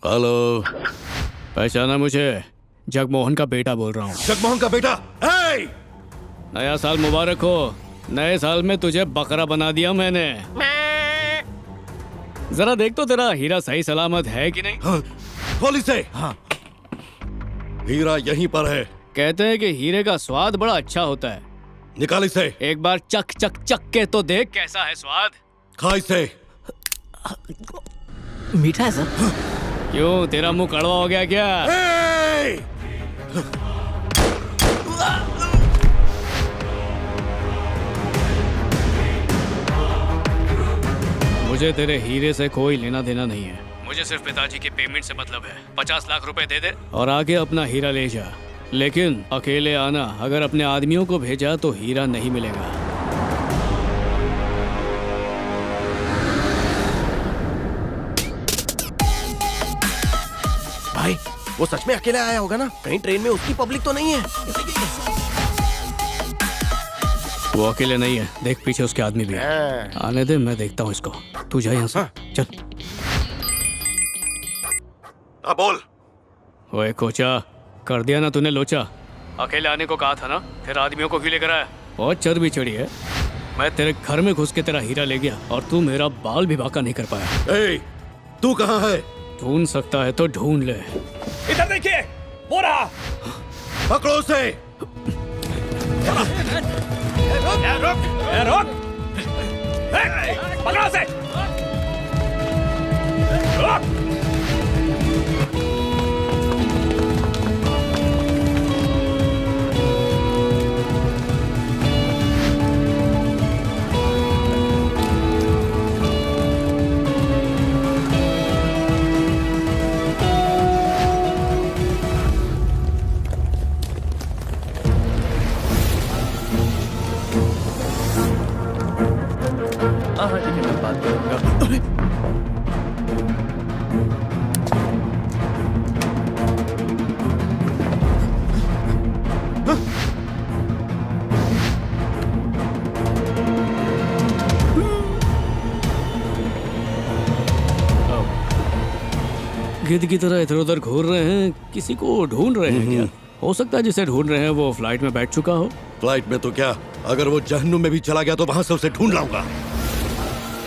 Hello, पहचाना मुझे? जगमोहन का बेटा बोल रहा हूँ। जगमोहन का बेटा? हे! नया साल मुबारक हो। नए साल में तुझे बकरा बना दिया मैंने। जरा देख तो तेरा हीरा सही सलामत है कि नहीं। हाँ, खोल इसे। हाँ। हीरा यहीं पर है। कहते हैं कि हीरे का स्वाद बड़ा अच्छा होता है। निकाल इसे। एक बार चक चक चक के तो देख कैसा है स्वाद। खा इसे। मीठा है सर। क्यों, तेरा मुंह कड़वा हो गया क्या? हे! मुझे तेरे हीरे से कोई लेना देना नहीं है। मुझे सिर्फ पिताजी की पेमेंट से मतलब है। 50 लाख रुपए दे दे और आगे अपना हीरा ले जा। लेकिन अकेले आना, अगर अपने आदमियों को भेजा तो हीरा नहीं मिलेगा। भाई वो सच में अकेले आया होगा ना? कहीं ट्रेन में उसकी पब्लिक तो नहीं है? वो अकेले नहीं है, देख पीछे उसके आदमी भी है। आने दे, मैं देखता हूँ इसको। तू जा यहाँ से। चल। अब बोल। ओए कोचा, कर दिया ना तूने लोचा। अकेले आने को कहा था ना, फिर आदमियों को क्यों लेकर आया? बहुत चर्बी चढ़ी है। मैं तेरे घर में घुस के तेरा हीरा ले गया और तू मेरा बाल भी बांका नहीं कर पाया। हे! तू कहाँ है? ढूंढ सकता है तो ढूंढ ले। इधर देखिए, वो रहा। पकड़ो उसे। रोक। पकड़ो उसे। रोक। हाँ ठीक है, मैं बात करूंगा। गिद्ध की तरह इधर उधर घूर रहे हैं, किसी को ढूंढ रहे हैं क्या? हो सकता है जिसे ढूंढ रहे हैं वो फ्लाइट में बैठ चुका हो। फ्लाइट में तो क्या, अगर वो जहन्नुम में भी चला गया तो वहां से उसे ढूंढ लाऊंगा।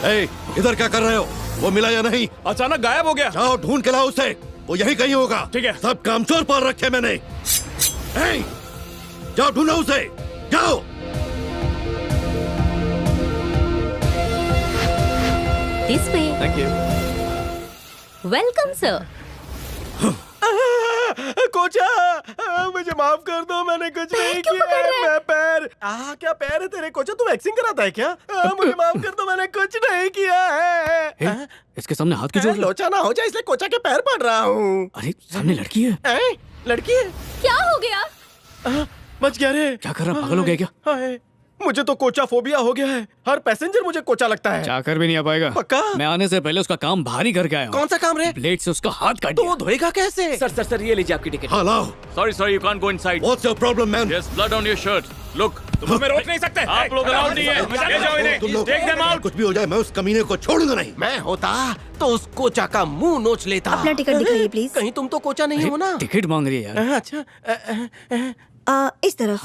हे! इधर क्या कर रहे हो? वो मिला या नहीं? अचानक गायब हो गया। जाओ ढूंढ के लाओ उसे। वो यहीं कहीं होगा। ठीक है। सब कामचोर पाल रखे मैंने। हे! जाओ ढूंढो उसे। जाओ। This way. Thank you. Welcome, sir. कोचा, मुझे माफ कर दो, मैंने कुछ नहीं क्यों किया। पकड़ रहा है? मैं पैर क्या पैर है तेरे? कोचा तू एक्टिंग कराता है क्या? मुझे माफ कर दो, मैंने कुछ नहीं किया है। इसके सामने हाथ की जोड़ लो। लोचा ना हो जाए इसलिए कोचा के पैर पड़ रहा हूँ। अरे सामने लड़की है। लड़की है? क्या हो गया? बच गया रे। क्या कर रहा, पागल हो गया क्या? हाय, मुझे तो कोचा फोबिया हो गया है। हर पैसेंजर मुझे कोचा लगता है। चाकर भी नहीं आ पाएगा। पक्का? मैं आने से पहले उसका काम भारी करके आया हूँ। कौन सा काम रे? ब्लेड से उसका हाथ काट तो दिया। वो धोएगा कैसे? सर ये लीजिए आपकी टिकट। हाँ लाओ। Sorry, you can't go inside. What's your problem, man? There's blood on your shirt. Look. तुम हमें रोक नहीं सकते। आप लोग अलाउड नहीं है। ले जाओ इन्हें। तुम लोग Take them out. कुछ भी हो जाए, मैं उस कमीने को छोड़ूंगा नहीं। मैं होता तो उस कोचा का मुंह नोच लेता। अपना टिकट दिखाइए, प्लीज। कहीं तुम तो कोचा नहीं हो ना? टिकट मांग रही है यार। अच्छा। इस तरफ।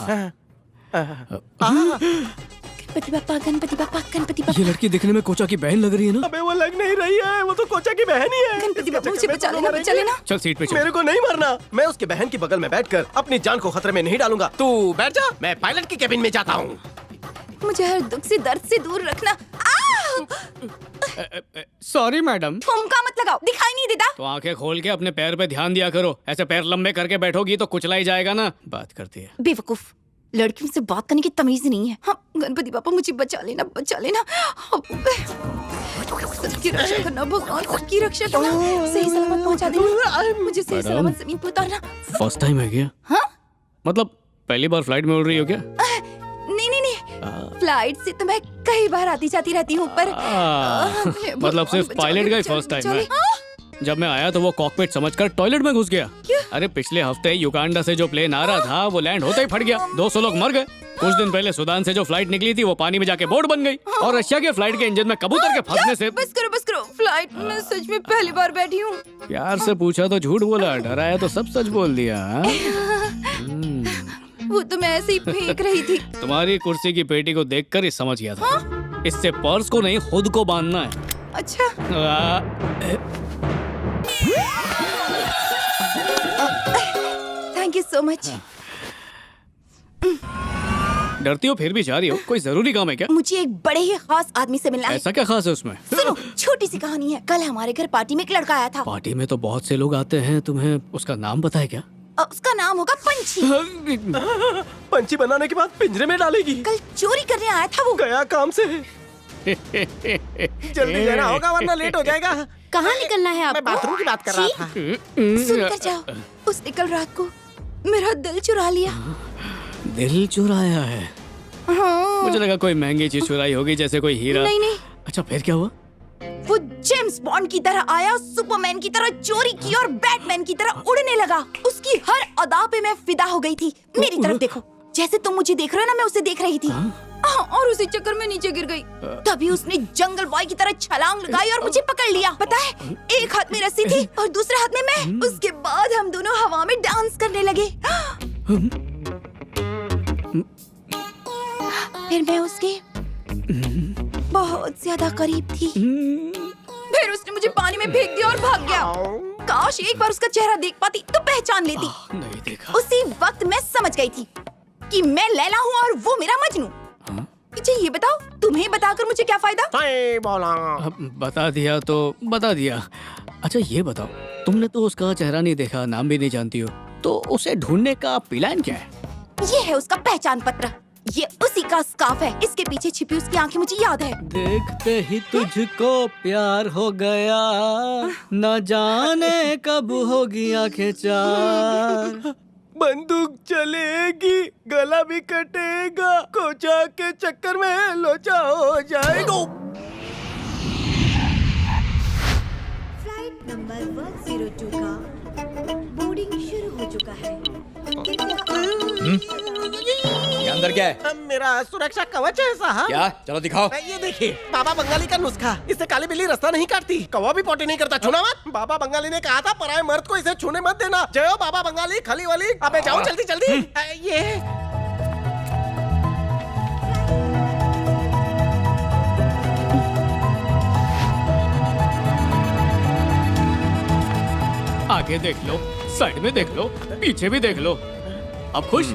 गणपति बापा। ये लड़की दिखने में कोचा की बहन लग रही है ना? अबे वो लग नहीं रही है, वो तो कोचा की बहन ही है। गणपति बापा मुझे बचा लेना। चल सीट पे चल। मेरे को नहीं मरना। मैं उसके बहन की बगल में बैठकर अपनी जान को खतरे में नहीं डालूंगा। तू बैठ जा, मैं पायलट की केबिन में जाता हूँ। मुझे हर दुख से, दर्द से दूर रखना। Sorry madam. ठुमका मत लगाओ, दिखाई नहीं देता। तो आंखें खोल के अपने पैर पे ध्यान दिया करो। ऐसे पैर लंबे करके बैठोगी तो कुचला ही जाएगा ना। बात करती है। बेवकूफ, लड़कियों से बात करने की तमीज नहीं है। हाँ, गणपति बापा मुझे बचा लेना। सबकी रक्षा करना भगवान, सबकी रक्षा करना। सही सलामत पहुंचा देना। मुझे सही सलामत जमीन पर उतारना। फर्स्ट टाइम है क्या? हाँ? मतलब पहली बार फ्लाइट में उड़ रही हो क्या? नहीं। फ्लाइट से तो मैं कई बार आती जाती रहती हूँ, पर मतलब सिर्फ पायलट का ही फर्स्ट टाइम है। जब मैं आया तो वो कॉकपिट समझकर टॉयलेट में घुस गया। अरे पिछले हफ्ते युगांडा से जो प्लेन आ रहा था वो लैंड होते ही फट गया। 200 लोग मर गए। कुछ दिन पहले सूडान से जो फ्लाइट निकली थी वो पानी में जाके बोट बन गई। और रशिया के फ्लाइट के इंजन में कबूतर के फंसने से। बस करो। फ्लाइट में सच में पहली बार बैठी हूँ। प्यार से पूछा तो झूठ बोला, डराया तो सब सच बोल दिया। हाँ? वो तो मैं ऐसे ही फेंक रही थी। तुम्हारी कुर्सी की पेटी को देखकर ही समझ गया था। इससे पर्स को नहीं खुद को बांधना है। अच्छा, थैंक यू सो मच। डरती हो फिर भी जा रही हो, कोई जरूरी काम है क्या? मुझे एक बड़े ही खास आदमी से मिलना है। ऐसा क्या खास है उसमें? सुनो, छोटी सी कहानी है। कल हमारे घर पार्टी में एक लड़का आया था। पार्टी में तो बहुत से लोग आते हैं, तुम्हें उसका नाम पता है क्या? उसका नाम होगा पंछी। पंछी बनाने के बाद पिंजरे में डालेगी। कल चोरी करने आया था वो। गया काम से। जल्दी जाना होगा वरना लेट हो जाएगा। कहाँ निकलना है मैं आपको? बाथरूम की बात कर रहा था। सुन कर जाओ, उसने कल रात को मेरा दिल चुरा लिया। दिल चुराया है? हाँ। मुझे लगा कोई महंगी चीज चुराई होगी, जैसे कोई हीरा। नहीं नहीं, अच्छा फिर क्या हुआ? वो जेम्स बॉन्ड की तरह आया, सुपरमैन की तरह चोरी की और बैटमैन की तरह उड़ने लगा। उसकी हर अदा पे मैं फिदा हो गई थी। मेरी तरफ देखो, जैसे तुम मुझे देख रहे हो ना, मैं उसे देख रही थी। और उसी चक्कर में नीचे गिर गई। तभी उसने जंगल बॉय की तरह छलांग लगाई और मुझे पकड़ लिया। पता है, एक हाथ में रस्सी थी और दूसरे हाथ में मैं। उसके बाद हम दोनों हवा में डांस करने लगे। फिर मैं उसके बहुत ज्यादा करीब थी। फिर उसने मुझे पानी में फेंक दिया और भाग गया। काश एक बार उसका चेहरा देख पाती तो पहचान लेती। नहीं देखा। उसी वक्त मैं समझ गई थी कि मैं लैला हूँ और वो मेरा मजनू। मुझे ये बताओ, तुम्हें बताकर मुझे क्या फायदा? सही बोला। अब बता दिया तो बता दिया। अच्छा ये बताओ, तुमने तो उसका चेहरा नहीं देखा, नाम भी नहीं जानती हो, तो उसे ढूंढने का प्लान क्या है? ये है उसका पहचान पत्र। ये उसी का स्कार्फ है। इसके पीछे छिपी उसकी आंखें मुझे याद है। देखते ही तुझको प्यार हो गया, न जाने कब होगी आंखें चार। बंदूक चलेगी, गला भी कटेगा, कोचा के चक्कर में लोचा हो जाएगा। फ्लाइट नंबर 102 का बोर्डिंग शुरू हो चुका है। ये अंदर क्या है? मेरा सुरक्षा कवच है साहब। क्या? चलो दिखाओ। ये देखिए, बाबा बंगाली का नुस्खा। इससे काली बिल्ली रास्ता नहीं काटती, कौवा भी पोटी नहीं करता। छूना मत। बाबा बंगाली ने कहा था पराये मर्द को इसे छूने मत देना। जय हो बाबा बंगाली, खली वाली। अबे जाओ जल्दी जल्दी। ये आगे देख लो, साइड में देख लो, पीछे भी देख लो। अब खुश?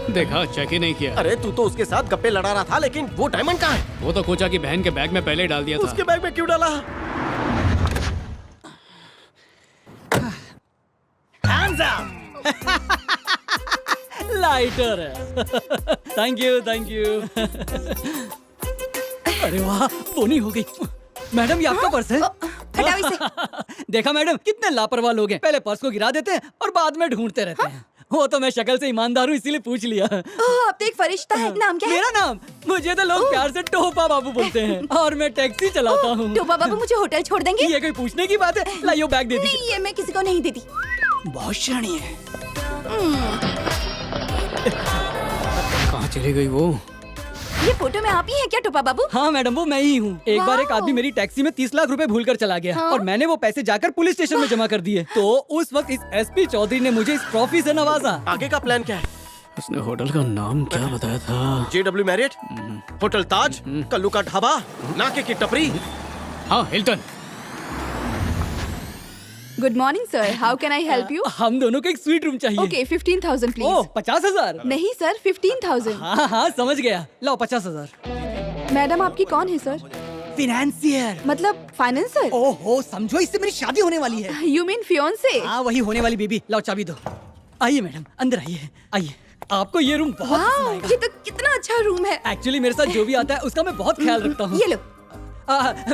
देखा, चेक ही नहीं किया। अरे तू तो उसके साथ गप्पे लड़ा रहा था, लेकिन वो डायमंड कहाँ है? वो तो कोचा की बहन के बैग में पहले डाल दिया था। उसके बैग में क्यों डाला? लाइटर है। Thank you thank you. अरे वाह, बोनी हो गई। मैडम ये आपका पर्स है। हटाओ इसे। देखा मैडम, कितने लापरवाह लोग हैं। पहले पर्स को गिरा देते हैं और बाद में ढूंढते रहते हैं। वो तो मैं शक्ल से ईमानदार हूँ, इसीलिए पूछ लिया। ओह, आप तो एक फरिश्ता है। नाम क्या है? मेरा नाम? मुझे तो लोग प्यार से टोपा बाबू बोलते हैं और मैं टैक्सी चलाता हूँ। टोपा बाबू मुझे होटल छोड़ देंगे? ये कोई पूछने की बात है? लाइयो बैग दे दीजिए। नहीं, ये मैं किसी को नहीं देती। बहुत शानी है। कहाँ चली गई वो? ये फोटो में आप ही हैं क्या टोपा बाबू? हाँ मैडम, वो मैं ही हूँ। एक बार एक वाओ। आदमी मेरी टैक्सी में 30 लाख रुपए भूल कर चला गया और मैंने वो पैसे जाकर पुलिस स्टेशन में जमा कर दिए। तो उस वक्त इस एसपी चौधरी ने मुझे इस ट्रॉफी से नवाजा। आगे का प्लान क्या है? उसने होटल का नाम क्या बताया था? JW मैरियट, होटल ताज, कल्लू का ढाबा, नाके की टपरी। हाँ, Hilton. Good morning sir, how can I help you? हम दोनों को एक स्वीट रूम चाहिए। Okay, 15,000 oh, please. 50,000? नहीं सर, 15,000। हाँ हाँ समझ गया। लो 50,000। मैडम आपकी कौन है सर? फिनेंशियर। मतलब फाइनेंसर? ओहो, समझो इससे मेरी शादी होने वाली है। You mean fiance? हाँ वही होने वाली बीबी। लाओ चाबी दो। आइए मैडम, अंदर आइए। आइए, आपको ये रूम बहुत पसंद वाह, आएगा। ये तो कितना अच्छा रूम है। एक्चुअली मेरे साथ जो भी आता है उसका मैं बहुत ख्याल रखता हूँ। ये लो।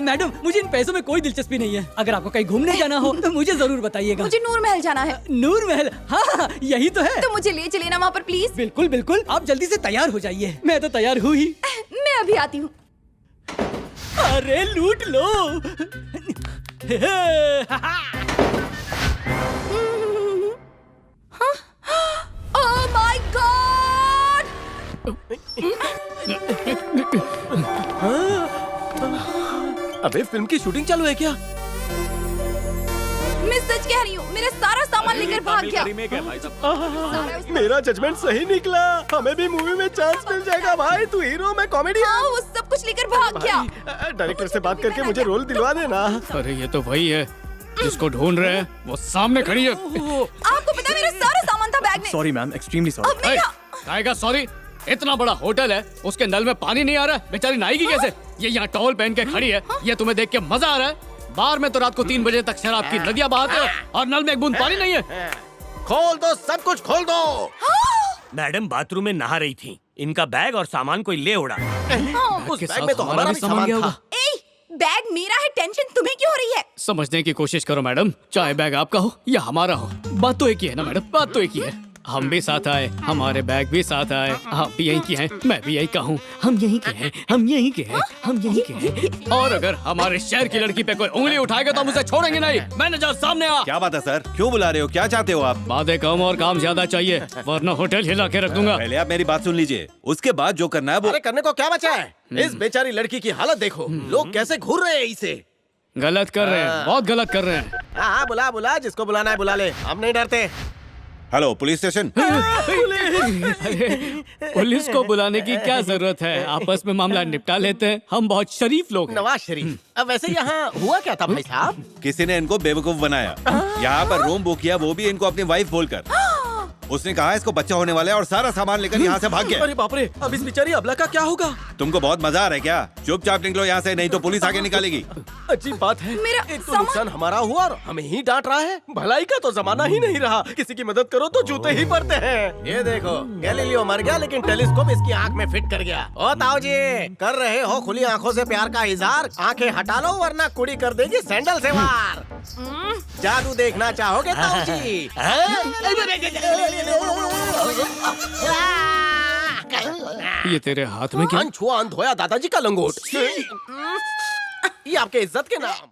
मैडम, मुझे इन पैसों में कोई दिलचस्पी नहीं है। अगर आपको कहीं घूमने जाना हो तो मुझे जरूर बताइएगा। मुझे नूर महल जाना है। नूर महल? हाँ यही तो है। तो मुझे ले चलिए ना वहाँ पर प्लीज। बिल्कुल बिल्कुल, आप जल्दी से तैयार हो जाइए। मैं तो तैयार हूँ ही। मैं अभी आती हूँ। अरे लूट लो। Oh my god! अबे फिल्म की शूटिंग चालू है क्या? मैं सच कह रही हूँ, मेरा सारा सामान लेकर भाग गया। रीमेक है भाई साहब। मेरा जजमेंट सही निकला। हमें भी मूवी में चांस मिल जाएगा भाई। तू हीरो, मैं कॉमेडी। हाँ, वो सब कुछ लेकर भाग गया। डायरेक्टर से बात करके मुझे रोल दिलवा देना। अरे ये तो वही है जिसको ढूंढ रहे हैं, वो सामने खड़ी है। आपको पता है मेरा सारा सामान था बैग में। Sorry ma'am, extremely sorry. अब मैं क्या? काहेगा सॉरी? इतना बड़ा होटल है, उसके नल में पानी नहीं आ रहा है, बेचारी नहाएगी कैसे? ये यहाँ टॉवल पहन के खड़ी है, ये तुम्हें देख के मजा आ रहा है? बार में तो रात को 3 बजे तक शराब की नदियां बहाते हो और नल में एक बूंद पानी नहीं है। खोल दो, सब कुछ खोल दो। मैडम बाथरूम में नहा रही थी, इनका बैग और सामान कोई ले उड़ा। उस के बैग साथ में तो हमारा भी सामान गया था। होगा। ए, बैग मेरा है, टेंशन तुम्हें क्यों हो रही है? समझने की कोशिश करो मैडम, चाहे बैग आपका हो या हमारा हो, बात तो एक ही है ना मैडम, बात तो एक ही है। हम भी साथ आए, हमारे बैग भी साथ आए, आप भी यहीं के हैं, मैं भी यहीं का हूँ, हम यहीं के हैं, हम यहीं के हैं, हम यहीं के हैं। और अगर हमारे शहर की लड़की पे कोई उंगली उठाएगा तो हम उसे छोड़ेंगे नहीं। मैनेजर सामने आ। क्या बात है सर, क्यों बुला रहे हो, क्या चाहते हो आप? बातें कम और काम ज्यादा चाहिए, वरना होटल हिला के रख दूंगा। पहले आप मेरी बात सुन लीजिए, उसके बाद जो करना है वो। अरे करने को क्या बचा है? इस बेचारी लड़की की हालत देखो, लोग कैसे घूर रहे हैं इसे। गलत कर रहे हैं, बहुत गलत कर रहे हैं। हाँ, बुला बुला, जिसको बुलाना है बुला ले, हम नहीं डरते। Hello police station. पुलिस को बुलाने की क्या जरूरत है, आपस में मामला निपटा लेते हैं, हम बहुत शरीफ लोग हैं। नवाज शरीफ। अब वैसे यहाँ हुआ क्या था भाई साहब? किसी ने इनको बेवकूफ बनाया, यहाँ पर रूम बुक किया, वो भी इनको अपनी वाइफ बोलकर। उसने कहा इसको बच्चा होने वाला है और सारा सामान लेकर यहाँ से भाग गया। अरे बाप रे, अब इस बेचारी अबला का क्या होगा? तुमको बहुत मजा आ रहा है क्या? चुपचाप निकलो यहाँ से, नहीं तो पुलिस आगे निकालेगी। अजीब बात है, मेरा एक तो सामान- नुकसान हमारा हुआ और हमें ही डांट रहा है। भलाई का तो जमाना ही नहीं रहा, किसी की मदद करो तो जूते ही पड़ते हैं। ये देखो, गैलीलियो मर गया लेकिन टेलीस्कोप इसकी आंख में फिट कर गया। ओ ताऊ जी, कर रहे हो खुली आंखों से प्यार का इजहार? आंखें हटा लो वरना कुड़ी कर देगी सैंडल से वार। जादू देखना चाहोगे ताऊ जी? ये तेरे हाथ में क्या? अनछुआ अनधोया दादाजी का लंगोट। ये आपके इज्जत के नाम।